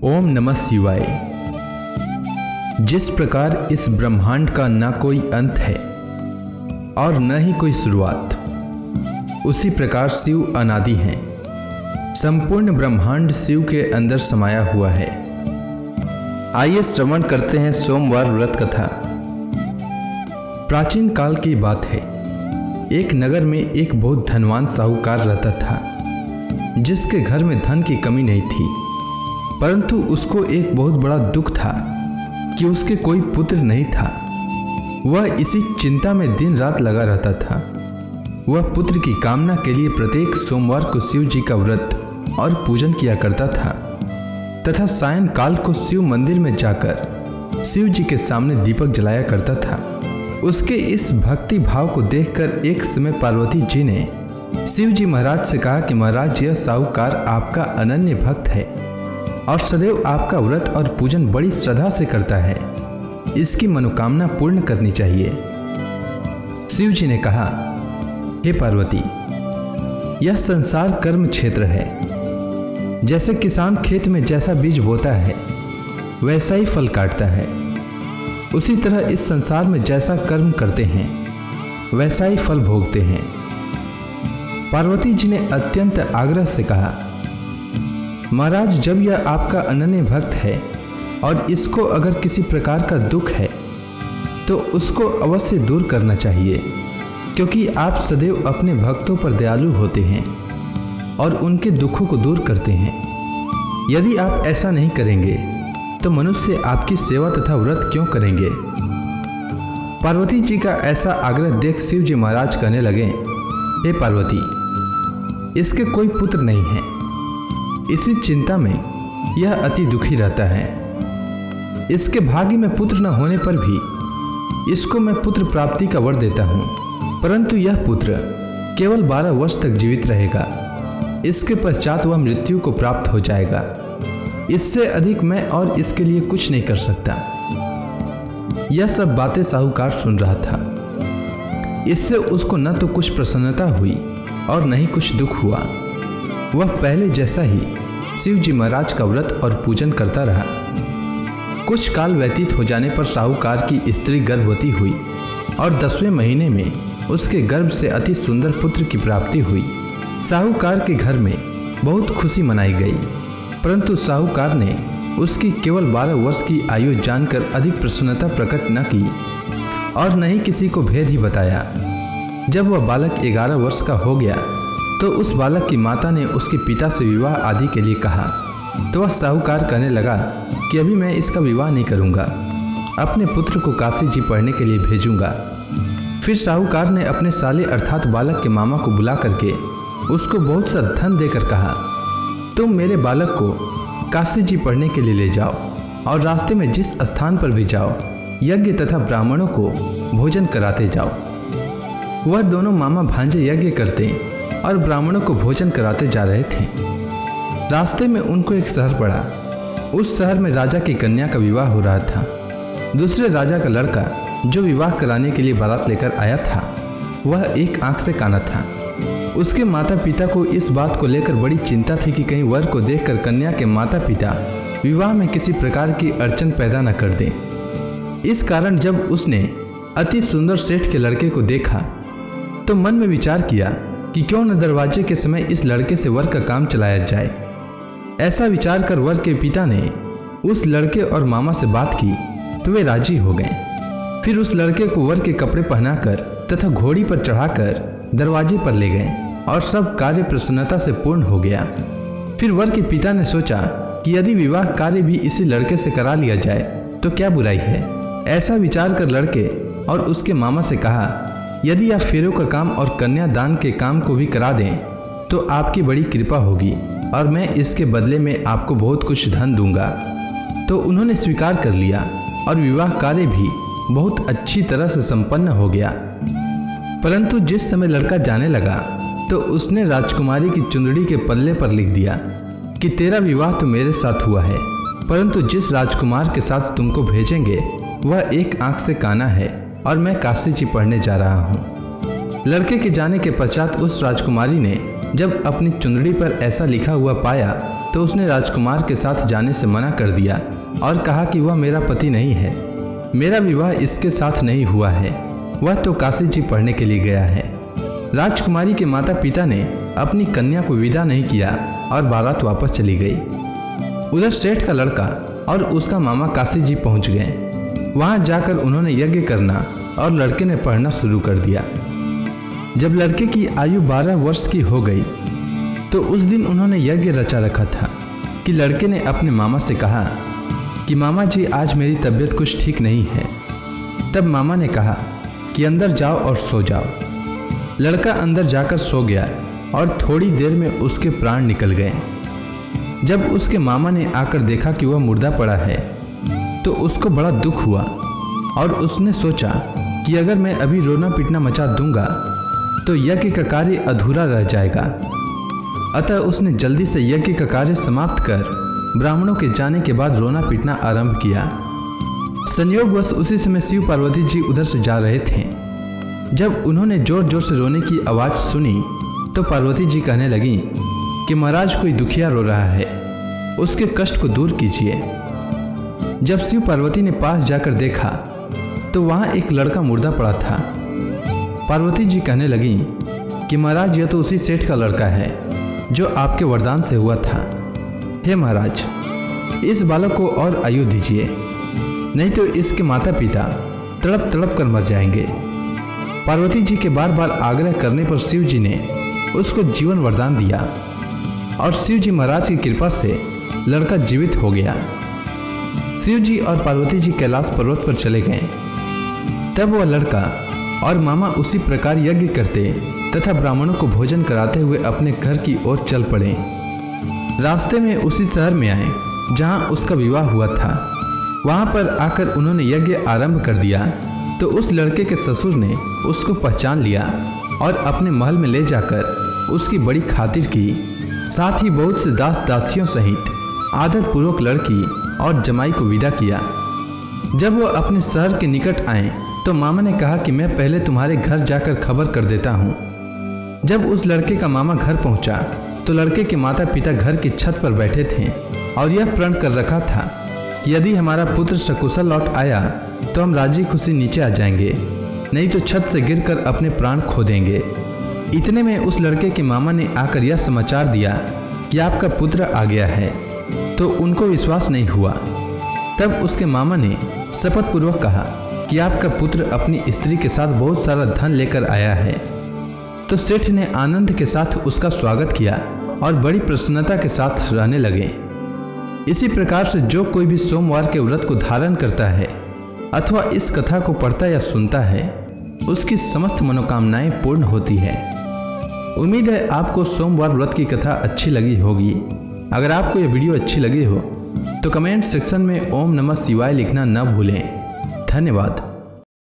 ओम नमः शिवाय। जिस प्रकार इस ब्रह्मांड का न कोई अंत है और न ही कोई शुरुआत, उसी प्रकार शिव अनादि हैं। संपूर्ण ब्रह्मांड शिव के अंदर समाया हुआ है। आइए श्रवण करते हैं सोमवार व्रत कथा। प्राचीन काल की बात है। एक नगर में एक बहुत धनवान साहूकार रहता था, जिसके घर में धन की कमी नहीं थी, परंतु उसको एक बहुत बड़ा दुख था कि उसके कोई पुत्र नहीं था। वह इसी चिंता में दिन रात लगा रहता था। वह पुत्र की कामना के लिए प्रत्येक सोमवार को शिव जी का व्रत और पूजन किया करता था तथा सायंकाल को शिव मंदिर में जाकर शिव जी के सामने दीपक जलाया करता था। उसके इस भक्ति भाव को देखकर एक समय पार्वती जी ने शिव जी महाराज से कहा कि महाराज, यह साहूकार आपका अनन्य भक्त है और सदैव आपका व्रत और पूजन बड़ी श्रद्धा से करता है। इसकी मनोकामना पूर्ण करनी चाहिए। शिव जी ने कहा, हे पार्वती, यह संसार कर्म क्षेत्र है। जैसे किसान खेत में जैसा बीज बोता है वैसा ही फल काटता है, उसी तरह इस संसार में जैसा कर्म करते हैं वैसा ही फल भोगते हैं। पार्वती जी ने अत्यंत आग्रह से कहा, महाराज, जब यह आपका अनन्य भक्त है और इसको अगर किसी प्रकार का दुख है तो उसको अवश्य दूर करना चाहिए, क्योंकि आप सदैव अपने भक्तों पर दयालु होते हैं और उनके दुखों को दूर करते हैं। यदि आप ऐसा नहीं करेंगे तो मनुष्य आपकी सेवा तथा व्रत क्यों करेंगे। पार्वती जी का ऐसा आग्रह देख शिव जी महाराज कहने लगे, हे पार्वती, इसके कोई पुत्र नहीं है। इसी चिंता में यह अति दुखी रहता है। इसके भाग्य में पुत्र न होने पर भी इसको मैं पुत्र प्राप्ति का वर देता हूँ, परंतु यह पुत्र केवल 12 वर्ष तक जीवित रहेगा। इसके पश्चात वह मृत्यु को प्राप्त हो जाएगा। इससे अधिक मैं और इसके लिए कुछ नहीं कर सकता। यह सब बातें साहूकार सुन रहा था। इससे उसको न तो कुछ प्रसन्नता हुई और न ही कुछ दुख हुआ। वह पहले जैसा ही शिव जी महाराज का व्रत और पूजन करता रहा। कुछ काल व्यतीत हो जाने पर साहूकार की स्त्री गर्भवती हुई और 10वें महीने में उसके गर्भ से अति सुंदर पुत्र की प्राप्ति हुई। साहूकार के घर में बहुत खुशी मनाई गई, परंतु साहूकार ने उसकी केवल 12 वर्ष की आयु जानकर अधिक प्रसन्नता प्रकट न की और न ही किसी को भेद ही बताया। जब वह बालक 11 वर्ष का हो गया तो उस बालक की माता ने उसके पिता से विवाह आदि के लिए कहा, तो वह साहूकार कहने लगा कि अभी मैं इसका विवाह नहीं करूँगा, अपने पुत्र को काशी जी पढ़ने के लिए भेजूँगा। फिर साहूकार ने अपने साले अर्थात बालक के मामा को बुला करके उसको बहुत सा धन देकर कहा, तुम मेरे बालक को काशी जी पढ़ने के लिए ले जाओ और रास्ते में जिस स्थान पर भी जाओ यज्ञ तथा ब्राह्मणों को भोजन कराते जाओ। वह दोनों मामा भांजे यज्ञ करते और ब्राह्मणों को भोजन कराते जा रहे थे। रास्ते में उनको एक शहर पड़ा। उस शहर में राजा की कन्या का विवाह हो रहा था। दूसरे राजा का लड़का जो विवाह कराने के लिए बारात लेकर आया था, वह एक आंख से काना था। उसके माता पिता को इस बात को लेकर बड़ी चिंता थी कि कहीं वर को देखकर कन्या के माता पिता विवाह में किसी प्रकार की अड़चन पैदा न कर दें। इस कारण जब उसने अति सुंदर सेठ के लड़के को देखा तो मन में विचार किया कि क्यों न दरवाजे के समय इस लड़के से वर का काम चलाया जाए। ऐसा विचार कर वर के पिता ने उस लड़के और मामा से बात की तो वे राजी हो गए। फिर उस लड़के को वर के कपड़े पहनाकर तथा घोड़ी पर चढ़ाकर दरवाजे पर ले गए और सब कार्य प्रसन्नता से पूर्ण हो गया। फिर वर के पिता ने सोचा कि यदि विवाह कार्य भी इसी लड़के से करा लिया जाए तो क्या बुराई है। ऐसा विचार कर लड़के और उसके मामा से कहा, यदि आप फेरों का काम और कन्यादान के काम को भी करा दें तो आपकी बड़ी कृपा होगी और मैं इसके बदले में आपको बहुत कुछ धन दूंगा। तो उन्होंने स्वीकार कर लिया और विवाह कार्य भी बहुत अच्छी तरह से संपन्न हो गया। परंतु जिस समय लड़का जाने लगा तो उसने राजकुमारी की चुंदड़ी के पल्ले पर लिख दिया कि तेरा विवाह तो मेरे साथ हुआ है, परंतु जिस राजकुमार के साथ तुमको भेजेंगे वह एक आंख से काना है और मैं काशी जी पढ़ने जा रहा हूँ। लड़के के जाने के पश्चात उस राजकुमारी ने जब अपनी चुंदड़ी पर ऐसा लिखा हुआ पाया तो उसने राजकुमार के साथ जाने से मना कर दिया और कहा कि वह मेरा पति नहीं है, मेरा विवाह इसके साथ नहीं हुआ है, वह तो काशी जी पढ़ने के लिए गया है। राजकुमारी के माता पिता ने अपनी कन्या को विदा नहीं किया और बारात वापस चली गई। उधर सेठ का लड़का और उसका मामा काशी जी पहुंच गए। वहां जाकर उन्होंने यज्ञ करना और लड़के ने पढ़ना शुरू कर दिया। जब लड़के की आयु 12 वर्ष की हो गई तो उस दिन उन्होंने यज्ञ रचा रखा था कि लड़के ने अपने मामा से कहा कि मामा जी आज मेरी तबीयत कुछ ठीक नहीं है। तब मामा ने कहा कि अंदर जाओ और सो जाओ। लड़का अंदर जाकर सो गया और थोड़ी देर में उसके प्राण निकल गए। जब उसके मामा ने आकर देखा कि वह मुर्दा पड़ा है तो उसको बड़ा दुख हुआ और उसने सोचा कि अगर मैं अभी रोना पीटना मचा दूंगा तो यज्ञ का कार्य अधूरा रह जाएगा। अतः उसने जल्दी से यज्ञ का कार्य समाप्त कर ब्राह्मणों के जाने के बाद रोना पीटना आरंभ किया। संयोगवश उसी समय शिव पार्वती जी उधर से जा रहे थे। जब उन्होंने जोर जोर से रोने की आवाज़ सुनी तो पार्वती जी कहने लगी कि महाराज कोई दुखिया रो रहा है, उसके कष्ट को दूर कीजिए। जब शिव पार्वती ने पास जाकर देखा तो वहाँ एक लड़का मुर्दा पड़ा था। पार्वती जी कहने लगी कि महाराज यह तो उसी सेठ का लड़का है जो आपके वरदान से हुआ था। हे महाराज, इस बालक को और आयु दीजिए, नहीं तो इसके माता पिता तड़प तड़प कर मर जाएंगे। पार्वती जी के बार बार आग्रह करने पर शिव जी ने उसको जीवन वरदान दिया और शिव जी महाराज की कृपा से लड़का जीवित हो गया। शिव जी और पार्वती जी कैलाश पर्वत पर चले गए। तब वह लड़का और मामा उसी प्रकार यज्ञ करते तथा ब्राह्मणों को भोजन कराते हुए अपने घर की ओर चल पड़े। रास्ते में उसी शहर में आए जहां उसका विवाह हुआ था। वहां पर आकर उन्होंने यज्ञ आरंभ कर दिया तो उस लड़के के ससुर ने उसको पहचान लिया और अपने महल में ले जाकर उसकी बड़ी खातिर की। साथ ही बहुत से दास दासियों सहित आदरपूर्वक लड़की और जमाई को विदा किया। जब वह अपने शहर के निकट आए तो मामा ने कहा कि मैं पहले तुम्हारे घर जाकर खबर कर देता हूँ। जब उस लड़के का मामा घर पहुँचा तो लड़के के माता पिता घर की छत पर बैठे थे और यह प्रण कर रखा था कि यदि हमारा पुत्र सकुशल लौट आया तो हम राजी खुशी नीचे आ जाएंगे, नहीं तो छत से गिरकर अपने प्राण खो देंगे। इतने में उस लड़के के मामा ने आकर यह समाचार दिया कि आपका पुत्र आ गया है, तो उनको विश्वास नहीं हुआ। तब उसके मामा ने शपथ पूर्वक कहा कि आपका पुत्र अपनी स्त्री के साथ बहुत सारा धन लेकर आया है। तो सेठ ने आनंद के साथ उसका स्वागत किया और बड़ी प्रसन्नता के साथ रहने लगे। इसी प्रकार से जो कोई भी सोमवार के व्रत को धारण करता है अथवा इस कथा को पढ़ता या सुनता है उसकी समस्त मनोकामनाएं पूर्ण होती है। उम्मीद है आपको सोमवार व्रत की कथा अच्छी लगी होगी। अगर आपको यह वीडियो अच्छी लगी हो तो कमेंट सेक्शन में ओम नमः शिवाय लिखना न भूलें। धन्यवाद।